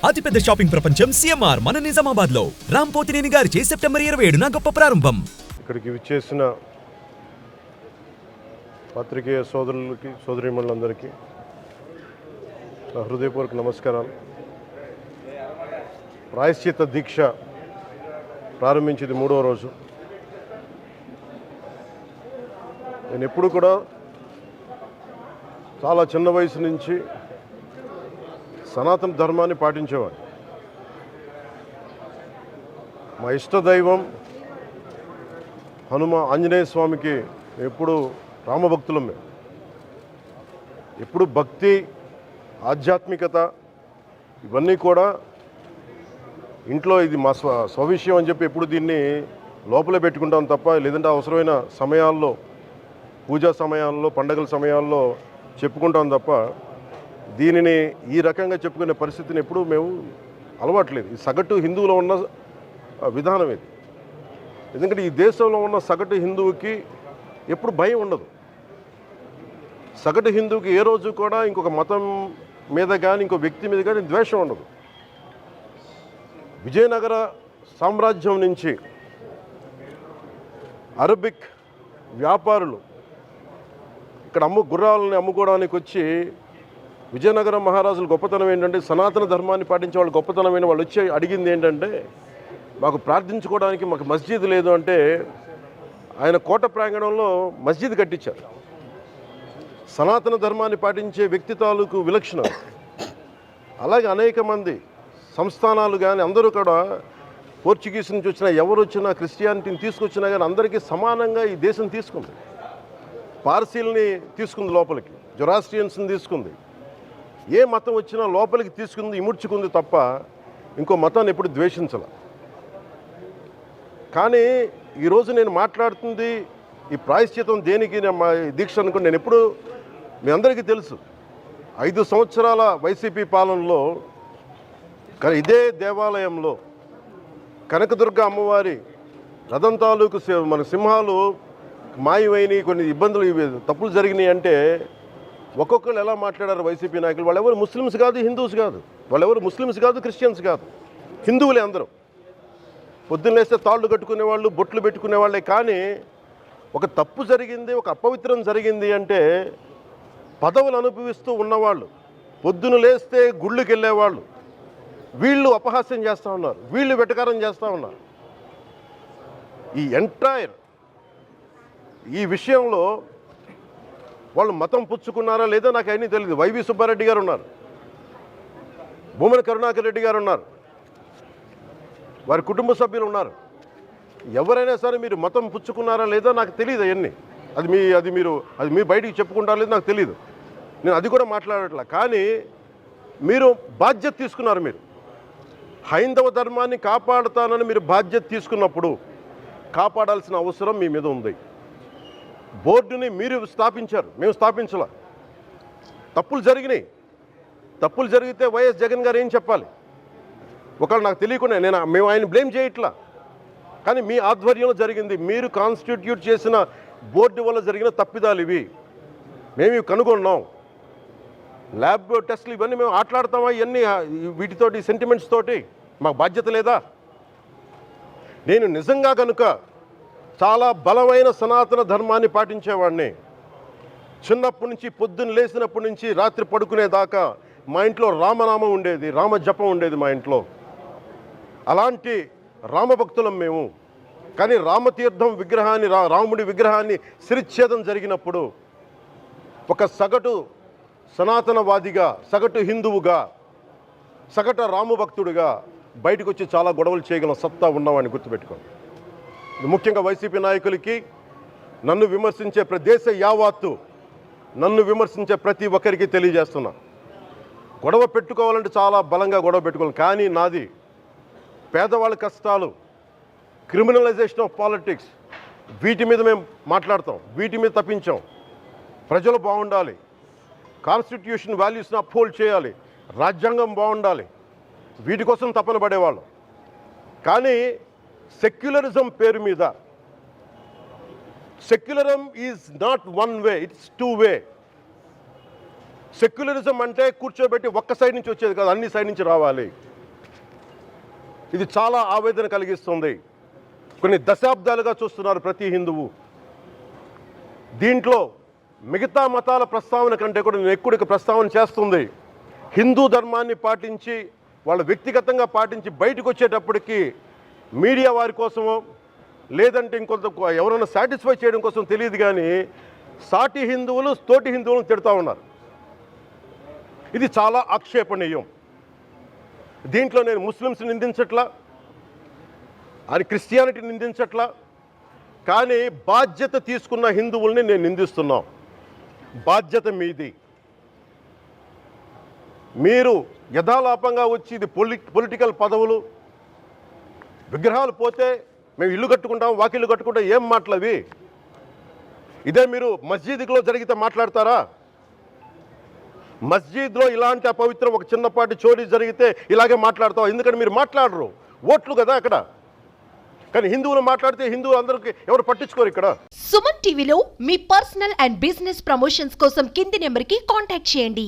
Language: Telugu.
అతిపెద్ద షాపింగ్ ప్రపంచం సిఎంఆర్ మన నిజామాబాద్ లో రాంపోతినేని గారిచే సెప్టెంబర్ 27న గొప్ప ప్రారంభం. ఇక్కడికి విచ్చేసిన పత్రికేయ సోదరులకి సోదరీమణులందరికీ నా హృదయపూర్వక నమస్కారాలు. ప్రాయశ్చిత్త దీక్ష ప్రారంభించింది 3వ రోజు. నేను ఎప్పుడు కూడా చాలా చిన్న వయసు నుంచి సనాతన ధర్మాన్ని పాటించేవాడు. మా ఇష్టదైవం ఆంజనేయ స్వామికి ఎప్పుడు రామభక్తులం. మేము ఎప్పుడు భక్తి, ఆధ్యాత్మికత ఇవన్నీ కూడా ఇంట్లో ఇది మా స్వవిషయం అని చెప్పి ఎప్పుడు దీన్ని లోపలే పెట్టుకుంటాం తప్ప, లేదంటే అవసరమైన సమయాల్లో, పూజా సమయాల్లో, పండగల సమయాల్లో చెప్పుకుంటాం తప్ప దీనిని ఈ రకంగా చెప్పుకునే పరిస్థితిని ఎప్పుడూ మేము అలవాట్లేదు. ఈ సగటు హిందువులో ఉన్న విధానం ఇది. ఎందుకంటే ఈ దేశంలో ఉన్న సగటు హిందువుకి ఎప్పుడు భయం ఉండదు. సగటు హిందువుకి ఏ రోజు కూడా ఇంకొక మతం మీద కానీ ఇంకో వ్యక్తి మీద కానీ ద్వేషం ఉండదు. విజయనగర సామ్రాజ్యం నుంచి అరబిక్ వ్యాపారులు ఇక్కడ గుర్రాలని అమ్ముకోవడానికి వచ్చి, విజయనగరం మహారాజుల గొప్పతనం ఏంటంటే సనాతన ధర్మాన్ని పాటించే వాళ్ళు గొప్పతనమైన వాళ్ళు వచ్చి అడిగింది ఏంటంటే, మాకు ప్రార్థించుకోవడానికి మాకు మస్జిద్ లేదు అంటే ఆయన కోట ప్రాంగణంలో మస్జిద్ కట్టించారు. సనాతన ధర్మాన్ని పాటించే వ్యక్తి తాలూకు విలక్షణం. అలాగే అనేక మంది సంస్థానాలు కానీ అందరూ కూడా పోర్చుగీస్ నుంచి వచ్చినా, ఎవరు వచ్చినా, క్రిస్టియానిటీని తీసుకొచ్చినా కానీ అందరికీ సమానంగా ఈ దేశం తీసుకుంది. పార్సీల్ని తీసుకుంది లోపలికి, జొరాస్ట్రియన్స్ని తీసుకుంది. ఏ మతం వచ్చినా లోపలికి తీసుకుంది, ఇముడ్చుకుంది తప్ప ఇంకో మతాన్ని ఎప్పుడు ద్వేషించాల. కానీ ఈరోజు నేను మాట్లాడుతుంది ఈ ప్రాయశ్చితం దేనికి, మా దీక్ష అనుకుని నేను ఎప్పుడు మీ అందరికీ తెలుసు. 5 సంవత్సరాల వైసీపీ పాలనలో ఇదే దేవాలయంలో కనకదుర్గ అమ్మవారి రథం తాలూకు మన సింహాలు మాయమైనవి, కొన్ని ఇబ్బందులు, తప్పులు జరిగినాయి అంటే ఒక్కొక్కరు ఎలా మాట్లాడారు వైసీపీ నాయకులు. వాళ్ళెవరు ముస్లిమ్స్ కాదు, హిందూస్ కాదు, వాళ్ళెవరు ముస్లిమ్స్ కాదు, క్రిస్టియన్స్ కాదు, హిందువులే అందరూ. పొద్దున్నేస్తే తాళ్ళు కట్టుకునేవాళ్ళు, బొట్లు పెట్టుకునేవాళ్ళే. కానీ ఒక తప్పు జరిగింది, ఒక అపవిత్రం జరిగింది అంటే పదవులు అనుభవిస్తూ ఉన్నవాళ్ళు, పొద్దున లేస్తే గుళ్ళకి వెళ్ళేవాళ్ళు, వీళ్ళు అపహాస్యం చేస్తూ ఉన్నారు, వీళ్ళు వెటకారం చేస్తూ ఉన్నారు. ఈ ఎంటైర్ ఈ విషయంలో వాళ్ళు మతం పుచ్చుకున్నారా లేదా నాకు అయినా తెలియదు. వైవి సుబ్బారెడ్డి గారు ఉన్నారు, భూమన కరుణాకర్ రెడ్డి గారు ఉన్నారు, వారి కుటుంబ సభ్యులు ఉన్నారు. ఎవరైనా సరే మీరు మతం పుచ్చుకున్నారా లేదా నాకు తెలియదు. అవన్నీ అది మీరు బయటికి చెప్పుకుంటారా లేదు నాకు తెలియదు. నేను అది కూడా మాట్లాడట్లా. కానీ మీరు బాధ్యత తీసుకున్నారు. మీరు హైందవ ధర్మాన్ని కాపాడుతానని మీరు బాధ్యత తీసుకున్నప్పుడు కాపాడాల్సిన అవసరం మీ మీద ఉంది. బోర్డుని మీరు స్థాపించారు, మేము స్థాపించాల. తప్పులు జరిగినాయి. తప్పులు జరిగితే వైఎస్ జగన్ గారు ఏం చెప్పాలి? ఒకవేళ నాకు తెలియకుండా మేము ఆయన బ్లేమ్ చేయట్లా. కానీ మీ ఆధ్వర్యంలో జరిగింది, మీరు కాన్స్టిట్యూట్ చేసిన బోర్డు వల్ల జరిగిన తప్పిదాలు ఇవి, మేము కనుగొన్నాం. ల్యాబ్ టెస్టులు ఇవన్నీ మేము ఆటలాడతామా? ఇవన్నీ వీటితోటి సెంటిమెంట్స్ తోటి మాకు బాధ్యత లేదా? నేను నిజంగా కనుక చాలా బలమైన సనాతన ధర్మాన్ని పాటించేవాడిని. చిన్నప్పటి నుంచి, పొద్దున్న లేచినప్పటి నుంచి రాత్రి పడుకునేదాకా మా ఇంట్లో రామనామం ఉండేది, రామ జపం ఉండేది మా ఇంట్లో. అలాంటి రామభక్తులం మేము. కానీ రామతీర్థం విగ్రహాన్ని, రాముడి విగ్రహాన్ని శిరచ్ఛేదం జరిగినప్పుడు ఒక సగటు సనాతనవాదిగా, సగటు హిందువుగా, సగటు రామభక్తుడిగా బయటకు వచ్చి చాలా గొడవలు చేయగల సత్తా ఉన్నవాడిని గుర్తుపెట్టుకోండి. ముఖ్యంగా వైసీపీ నాయకులకి, నన్ను విమర్శించే దేశ యావత్తు నన్ను విమర్శించే ప్రతి ఒక్కరికి తెలియజేస్తున్నా, గొడవ పెట్టుకోవాలంటే చాలా బలంగా గొడవ పెట్టుకోవాలి. కానీ నాది పేదవాళ్ళ కష్టాలు, క్రిమినలైజేషన్ ఆఫ్ పాలిటిక్స్, వీటి మీద మేము మాట్లాడతాం, వీటి మీద తప్పించాం. ప్రజలు బాగుండాలి, కాన్స్టిట్యూషన్ వాల్యూస్ని అప్హోల్డ్ చేయాలి, రాజ్యాంగం బాగుండాలి, వీటి కోసం తపన పడేవాళ్ళు. కానీ సెక్యులరిజం పేరు మీద, secularism is not one way, it's 2 way. Secularism అంటే కూర్చోబెట్టి ఒక్క సైడ్ నుంచి వచ్చేది కాదు, అన్ని సైడ్ నుంచి రావాలి. ఇది చాలా ఆవేదన కలిగిస్తుంది. కొన్ని దశాబ్దాలుగా చూస్తున్నారు ప్రతి హిందువు. దీంట్లో మిగతా మతాల ప్రస్తావన కంటే కూడా నేను ఎక్కువ ప్రస్తావన చేస్తుంది హిందూ ధర్మాన్ని పాటించి వాళ్ళు వ్యక్తిగతంగా పాటించి బయటకు వచ్చేటప్పటికి మీడియా వారి కోసమో లేదంటే ఇంకొంత ఎవరైనా సాటిస్ఫై చేయడం కోసం తెలియదు, కానీ సాటి హిందువులు తోటి హిందువులను తిడుతూ ఉన్నారు. ఇది చాలా ఆక్షేపణీయం. దీంట్లో నేను ముస్లిమ్స్ నిందించట్లా, అది క్రిస్టియానిటీ నిందించట్లా, కానీ బాధ్యత తీసుకున్న హిందువుల్ని నేను నిందిస్తున్నాం. బాధ్యత మీది. మీరు యథాలాపంగా వచ్చి ఇది పొలిటికల్ పదవులు, విగ్రహాలు పోతే మేము ఇల్లు కట్టుకుంటాం, వాకిళ్ళు కట్టుకుంటాం, ఏం మాటలవి? ఇదే మీరు మస్జిద్లో జరిగితే మాట్లాడతారా? మస్జిద్లో ఇలాంటి అపవిత్రం ఒక చిన్నపాటి చోరీ జరిగితే ఇలాగే మాట్లాడతాం. ఎందుకంటే మీరు మాట్లాడరు, ఓట్లు కదా అక్కడ. కానీ హిందువులు మాట్లాడితే హిందువులు అందరికీ ఎవరు పట్టించుకోరు ఇక్కడ. సుమన్ టీవీలో మీ పర్సనల్ అండ్ బిజినెస్ ప్రమోషన్స్ కోసం కింది నెంబర్కి కాంటాక్ట్ చేయండి.